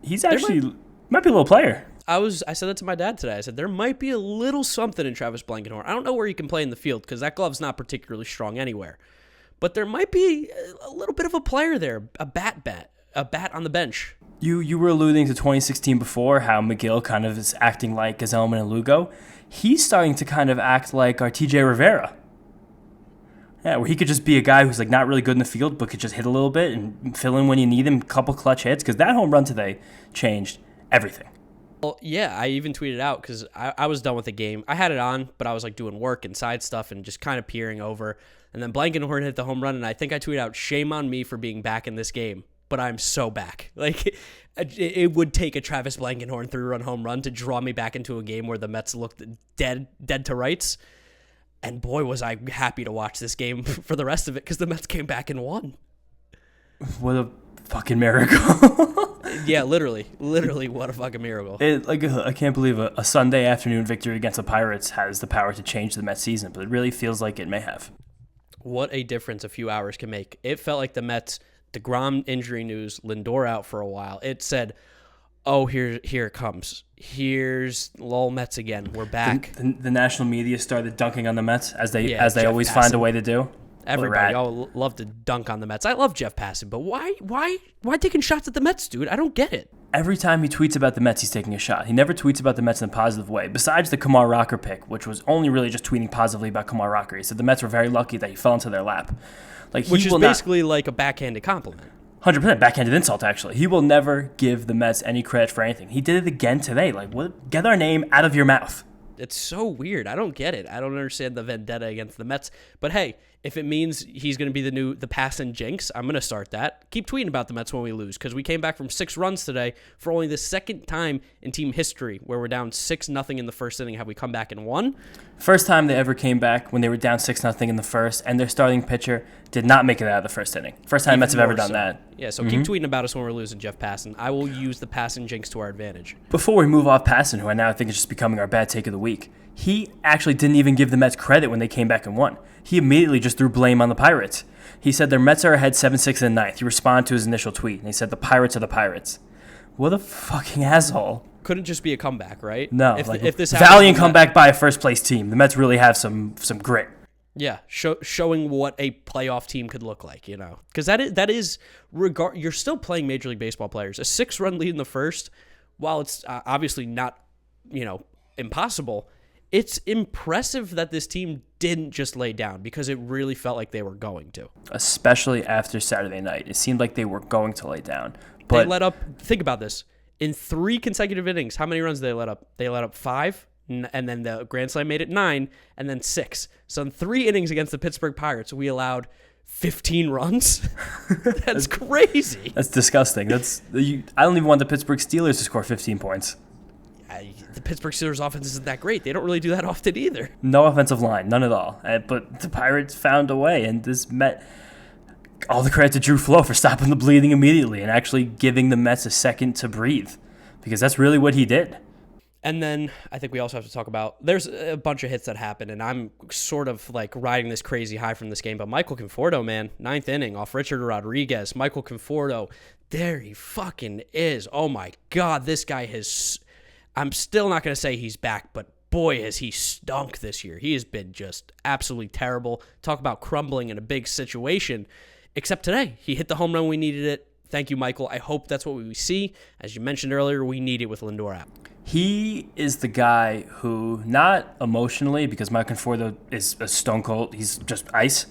He's actually might be a little player. I said that to my dad today. I said, there might be a little something in Travis Blankenhorn. I don't know where he can play in the field because that glove's not particularly strong anywhere. but there might be a little bit of a player there, a bat on the bench. You were alluding to 2016 before, how McGill kind of is acting like Gazelman and Lugo. He's starting to kind of act like our TJ Rivera. Yeah, where he could just be a guy who's like not really good in the field, but could just hit a little bit and fill in when you need him, couple clutch hits, because that home run today changed everything. Well, yeah, I even tweeted out because I was done with the game. I had it on, but I was like doing work and side stuff and just kind of peering over. And then Blankenhorn hit the home run, and I think I tweeted out, shame on me for being back in this game, but I'm so back. Like, it would take a Travis Blankenhorn 3-run home run to draw me back into a game where the Mets looked dead to rights. And boy, was I happy to watch this game for the rest of it because the Mets came back and won. What a fucking miracle. Yeah, literally, what a fucking miracle. I can't believe a Sunday afternoon victory against the Pirates has the power to change the Mets season, but it really feels like it may have. What a difference a few hours can make. It felt like the Mets, deGrom injury news, Lindor out for a while. It said, oh, here it comes. Here's lol Mets again. We're back. The national media started dunking on the Mets as they always Passan. Find a way to do. Everybody all love to dunk on the Mets. I love Jeff Passan, but why taking shots at the Mets, dude? I don't get it. Every time he tweets about the Mets, he's taking a shot. He never tweets about the Mets in a positive way. Besides the Kumar Rocker pick, which was only really just tweeting positively about Kumar Rocker. He said the Mets were very lucky that he fell into their lap. Which is basically like a backhanded compliment. 100% backhanded insult, actually. He will never give the Mets any credit for anything. He did it again today. Like, what? Get our name out of your mouth. It's so weird. I don't get it. I don't understand the vendetta against the Mets. But hey, if it means he's going to be the Passan jinx, I'm going to start that. Keep tweeting about the Mets when we lose, because we came back from 6 runs today for only the second time in team history where we're down 6-0 in the first inning. Have we come back and won? First time they ever came back when they were down 6-0 in the first, and their starting pitcher did not make it out of the first inning. First time Mets have ever done that. Yeah, so keep tweeting about us when we're losing, Jeff Passan. I will use the Passan jinx to our advantage. Before we move off Passan, who I now think is just becoming our bad take of the week, he actually didn't even give the Mets credit when they came back and won. He immediately just threw blame on the Pirates. He said their Mets are ahead 7-6 in the ninth. He responded to his initial tweet, and he said the Pirates are the Pirates. What a fucking asshole. Couldn't just be a comeback, right? No. If this valiant comeback by a first-place team. The Mets really have some grit. Yeah, showing what a playoff team could look like, you know. Because that is you're still playing Major League Baseball players. A 6-run lead in the first, while it's obviously not, impossible, it's impressive that this team didn't just lay down, because it really felt like they were going to. Especially after Saturday night. It seemed like they were going to lay down. But they let up, think about this, in 3 consecutive innings, how many runs did they let up? They let up 5, and then the Grand Slam made it 9, and then 6. So in 3 innings against the Pittsburgh Pirates, we allowed 15 runs. That's crazy. That's disgusting. I don't even want the Pittsburgh Steelers to score 15 points. The Pittsburgh Steelers offense isn't that great. They don't really do that often either. No offensive line, none at all. But the Pirates found a way, and this Met, all the credit to Drew Flo for stopping the bleeding immediately and actually giving the Mets a second to breathe, because that's really what he did. And then I think we also have to talk about, there's a bunch of hits that happened, and I'm sort of like riding this crazy high from this game, but Michael Conforto, man, 9th inning off Richard Rodriguez. Michael Conforto, there he fucking is. Oh my God, this guy has... I'm still not going to say he's back, but boy, has he stunk this year. He has been just absolutely terrible. Talk about crumbling in a big situation. Except today, he hit the home run. We needed it. Thank you, Michael. I hope that's what we see. As you mentioned earlier, we need it with Lindor out. He is the guy who, not emotionally, because Michael Conforto is a stone cold, he's just ice.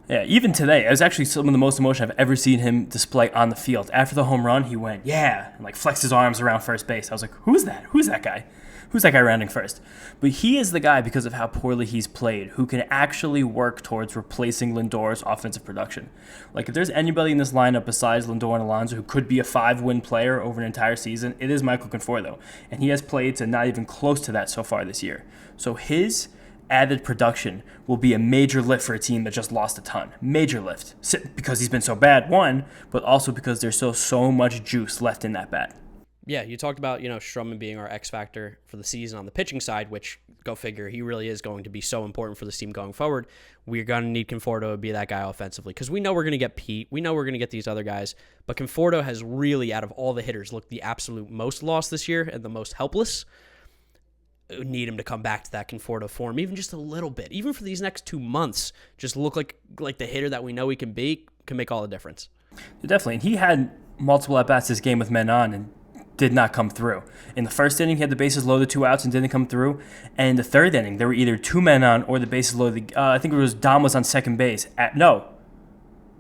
Yeah, even today, it was actually some of the most emotion I've ever seen him display on the field. After the home run, he went, yeah, and like flexed his arms around first base. I was like, who's that? Who's that guy? Who's that guy rounding first? But he is the guy, because of how poorly he's played, who can actually work towards replacing Lindor's offensive production. Like, if there's anybody in this lineup besides Lindor and Alonso who could be a 5-win player over an entire season, it is Michael Conforto. And he has played to not even close to that so far this year. So his added production will be a major lift for a team that just lost a ton. Major lift. Because he's been so bad, one, but also because there's still so much juice left in that bat. Yeah, you talked about, Stroman being our X factor for the season on the pitching side, which, go figure, he really is going to be so important for this team going forward. We're going to need Conforto to be that guy offensively, because we know we're going to get Pete. We know we're going to get these other guys, but Conforto has really, out of all the hitters, looked the absolute most lost this year and the most helpless. Need him to come back to that Conforto form, even just a little bit, even for these next 2 months. Just look like like the hitter that we know he can be, can make all the difference. Definitely. And he had multiple at-bats this game with men on and did not come through. In the first inning, he had the bases loaded, 2 outs, and didn't come through. And in the third inning, there were either 2 men on or the bases loaded. I think it was Dom was on second base.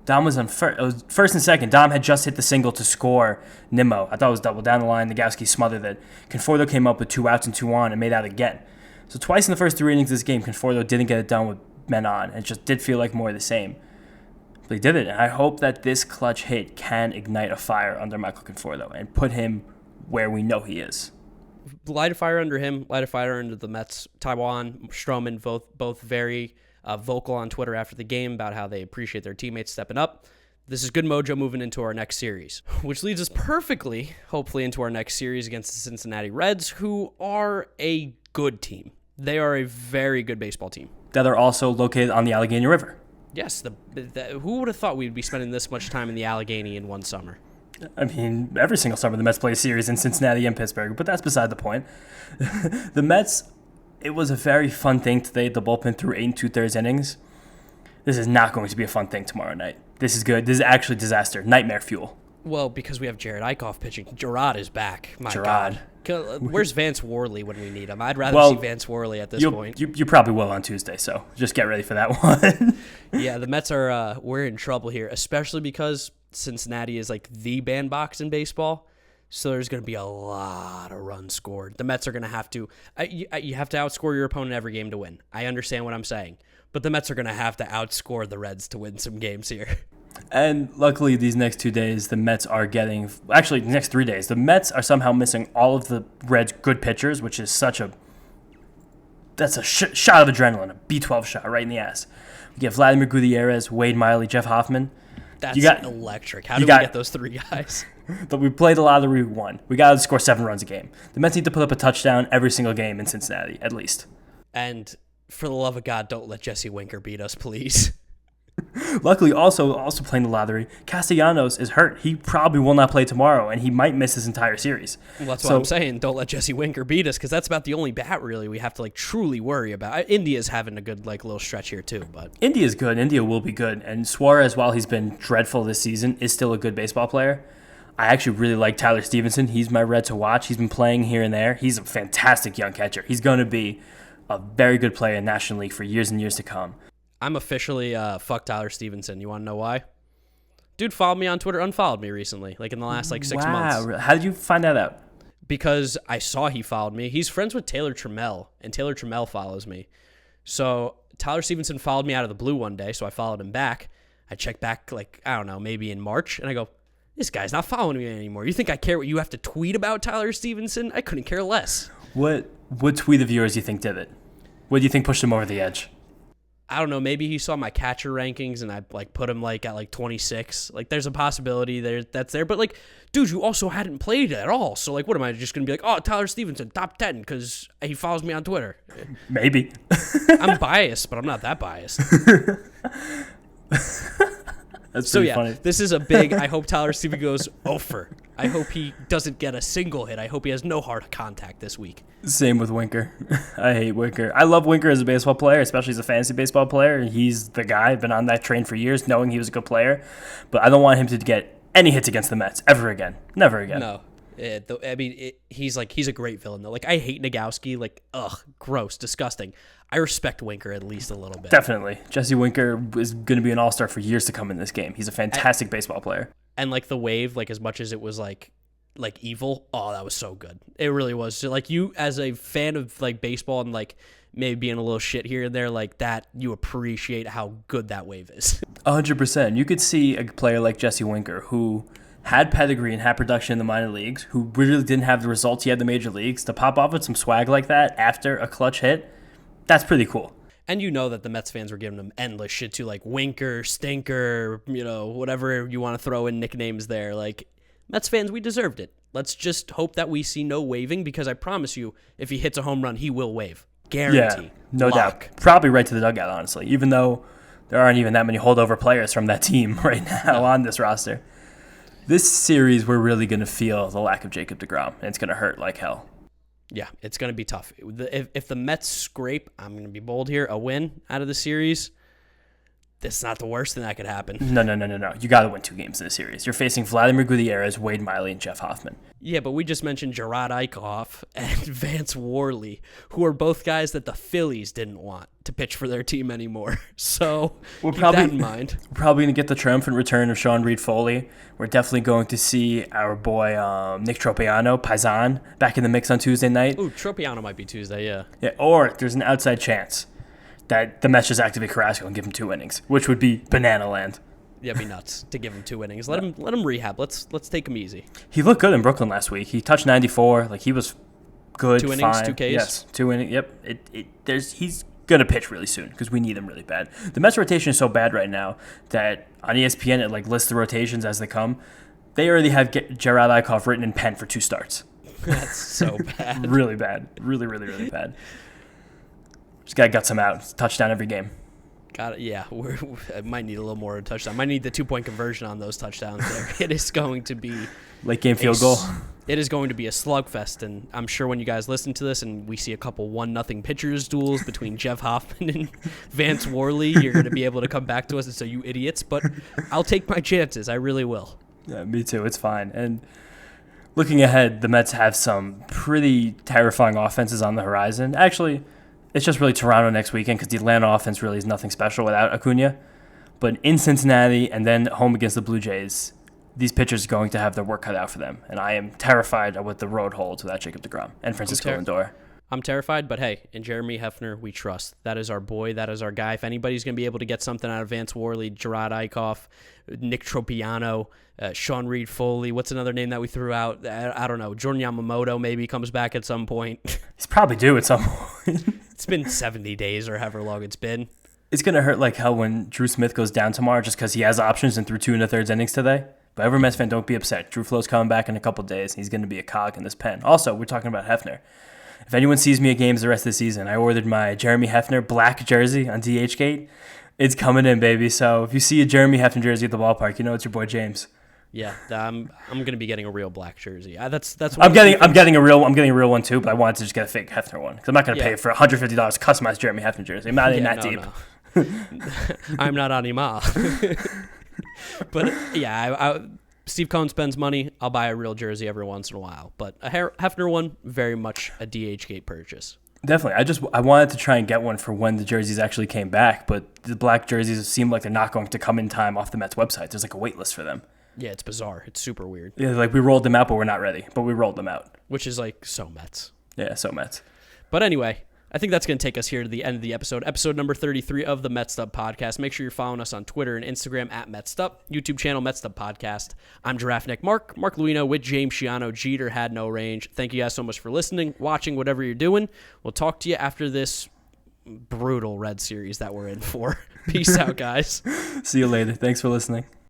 Dom was on first. It was first and second. Dom had just hit the single to score Nimmo. I thought it was double down the line. Negowski smothered it. Conforto came up with 2 outs and 2 on and made out again. So twice in the first 3 innings of this game, Conforto didn't get it done with men on. It just did feel like more of the same. But he did it. And I hope that this clutch hit can ignite a fire under Michael Conforto and put him where we know he is. Light a fire under him, light a fire under the Mets. Taiwan, Stroman, both very vocal on Twitter after the game about how they appreciate their teammates stepping up. This is good mojo moving into our next series, which leads us perfectly, hopefully, into our next series against the Cincinnati Reds, who are a good team. They are a very good baseball team. That are also located on the Allegheny River. Yes, who would have thought we'd be spending this much time in the Allegheny in one summer? I mean, every single summer the Mets play a series in Cincinnati and Pittsburgh, but that's beside the point. The Mets, it was a very fun thing today. The bullpen threw 8 2/3 innings. This is not going to be a fun thing tomorrow night. This is good. This is actually disaster. Nightmare fuel. Well, because we have Jared Eichhoff pitching. Gerard is back. My Gerard. God. Where's Vance Worley when we need him? I'd rather see Vance Worley at this point. You probably will on Tuesday, so just get ready for that one. Yeah, the Mets are we're in trouble here, especially because Cincinnati is like the bandbox in baseball. So there's going to be a lot of runs scored. The Mets are going to have to you have to outscore your opponent every game to win. I understand what I'm saying. But the Mets are going to have to outscore the Reds to win some games here. And luckily, these next 2 days, the Mets are getting... Actually, the next 3 days, the Mets are somehow missing all of the Reds' good pitchers, which is such a... That's a shot of adrenaline, a B12 shot right in the ass. We get Vladimir Gutierrez, Wade Miley, Jeff Hoffman. That's electric. How do we get those 3 guys? But we played the lottery, we won. We got to score 7 runs a game. The Mets need to put up a touchdown every single game in Cincinnati, at least. And for the love of God, don't let Jesse Winker beat us, please. Luckily, also playing the lottery, Castellanos is hurt. He probably will not play tomorrow, and he might miss his entire series. Well, that's what I'm saying. Don't let Jesse Winker beat us, because that's about the only bat, really, we have to truly worry about. India's having a good little stretch here, too. But India's good. India will be good. And Suarez, while he's been dreadful this season, is still a good baseball player. I actually really like Tyler Stevenson. He's my Red to watch. He's been playing here and there. He's a fantastic young catcher. He's going to be a very good player in National League for years and years to come. I'm officially fuck Tyler Stevenson. You want to know why? Dude followed me on Twitter, unfollowed me recently, in the last 6 months. Wow, how did you find that out? Because I saw he followed me. He's friends with Taylor Trammell, and Taylor Trammell follows me. So Tyler Stevenson followed me out of the blue one day, so I followed him back. I checked back, I don't know, maybe in March, and I go, this guy's not following me anymore. You think I care what you have to tweet about Tyler Stevenson? I couldn't care less. What tweet of yours do you think did it? What do you think pushed him over the edge? I don't know, maybe he saw my catcher rankings and I put him at 26. There's a possibility that's there. But dude, you also hadn't played at all. So what am I just going to be oh, Tyler Stevenson, top 10 because he follows me on Twitter? Maybe. I'm biased, but I'm not that biased. That's so funny. This is a big, I hope Tyler Stevenson goes over. I hope he doesn't get a single hit. I hope he has no hard contact this week. Same with Winker. I hate Winker. I love Winker as a baseball player, especially as a fantasy baseball player. He's the guy. I've been on that train for years, knowing he was a good player. But I don't want him to get any hits against the Mets ever again. Never again. No. He's a great villain, though. I hate Negowski. Ugh, gross, disgusting. I respect Winker at least a little bit. Definitely. Jesse Winker is going to be an all-star for years to come in this game. He's a fantastic baseball player. And the wave, as much as it was evil, oh, that was so good. It really was. So, you as a fan of baseball and maybe being a little shit here and there that, you appreciate how good that wave is. 100%. You could see a player like Jesse Winker who had pedigree and had production in the minor leagues, who really didn't have the results he had in the major leagues, to pop off with some swag like that after a clutch hit. That's pretty cool. And you know that the Mets fans were giving him endless shit too, Winker, Stinker, whatever you want to throw in nicknames there. Mets fans, we deserved it. Let's just hope that we see no waving, because I promise you, if he hits a home run, he will wave. Guarantee. Yeah, no doubt. Probably right to the dugout, honestly, even though there aren't even that many holdover players from that team right now on this roster. This series, we're really going to feel the lack of Jacob deGrom, and it's going to hurt like hell. Yeah, it's going to be tough. If the Mets scrape, I'm going to be bold here, a win out of the series, That's not the worst thing that could happen. No. You got to win 2 games in the series. You're facing Vladimir Gutierrez, Wade Miley, and Jeff Hoffman. Yeah, but we just mentioned Gerard Eichhoff and Vance Worley, who are both guys that the Phillies didn't want to pitch for their team anymore. So keep that in mind. We're probably going to get the triumphant return of Sean Reed Foley. We're definitely going to see our boy Nick Tropiano, Paisan, back in the mix on Tuesday night. Ooh, Tropiano might be Tuesday, yeah. Yeah, or there's an outside chance that the Mets just activate Carrasco and give him 2 innings, which would be banana land. Yeah, it'd be nuts to give him 2 innings. Let him rehab. Let's take him easy. He looked good in Brooklyn last week. He touched 94. Like, he was good. 2 innings, fine. 2 Ks. Yes, 2 innings. Yep. He's gonna pitch really soon because we need him really bad. The Mets rotation is so bad right now that on ESPN it like lists the rotations as they come. They already have Gerard Eichhoff written in pen for 2 starts. That's so bad. Really bad. Really bad. This guy guts him out. Touchdown every game. Got it. Yeah, I might need a little more touchdown. Might need the 2-point conversion on those touchdowns there. It is going to be late game field goal. It is going to be a slugfest, and I'm sure when you guys listen to this and we see a couple 1-0 pitchers duels between Jeff Hoffman and Vance Worley, you're going to be able to come back to us and say, you idiots, but I'll take my chances. I really will. Yeah, me too. It's fine. And looking ahead, the Mets have some pretty terrifying offenses on the horizon. Actually, it's just really Toronto next weekend because the Atlanta offense really is nothing special without Acuna. But in Cincinnati and then home against the Blue Jays, these pitchers are going to have their work cut out for them. And I am terrified of what the road holds without Jacob deGrom and Francisco Lindor. I'm terrified, but hey, in Jeremy Hefner, we trust. That is our boy. That is our guy. If anybody's going to be able to get something out of Vance Worley, Gerard Eichhoff, Nick Tropiano, Sean Reed Foley, what's another name that we threw out? I don't know. Jordan Yamamoto maybe comes back at some point. He's probably due at some point. It's been 70 days or however long it's been. It's going to hurt like hell when Drew Smith goes down tomorrow just because he has options and threw 2 1/3 innings today. But every Mets fan, don't be upset. Drew Flo's coming back in a couple days, and he's going to be a cog in this pen. Also, we're talking about Hefner. If anyone sees me at games the rest of the season, I ordered my Jeremy Hefner black jersey on DHgate. It's coming in, baby. So if you see a Jeremy Hefner jersey at the ballpark, you know it's your boy James. Yeah, I'm going to be getting a real black jersey. That's what I'm getting a real one too, but I wanted to just get a fake Hefner one because I'm not going to pay for $150 customized Jeremy Hefner jersey. I'm not in that deep. No. I'm not animal. But yeah, Steve Cohen spends money. I'll buy a real jersey every once in a while. But a Hefner one, very much a DHgate purchase. Definitely. I wanted to try and get one for when the jerseys actually came back, but the black jerseys seem like they're not going to come in time off the Mets website. There's like a wait list for them. Yeah, it's bizarre. It's super weird. Yeah, like we rolled them out, but we're not ready. But we rolled them out. Which is like so Mets. Yeah, so Mets. But anyway, I think that's going to take us here to the end of the episode number 33 of the Mets'd podcast. Make sure you're following us on Twitter and Instagram at Mets'd, YouTube channel Mets'd podcast. I'm GiraffeNeckMarc, Mark Luino with James Schiano. Jeter had no range. Thank you guys so much for listening, watching, whatever you're doing. We'll talk to you after this brutal Red Series that we're in for. Peace out, guys. See you later. Thanks for listening.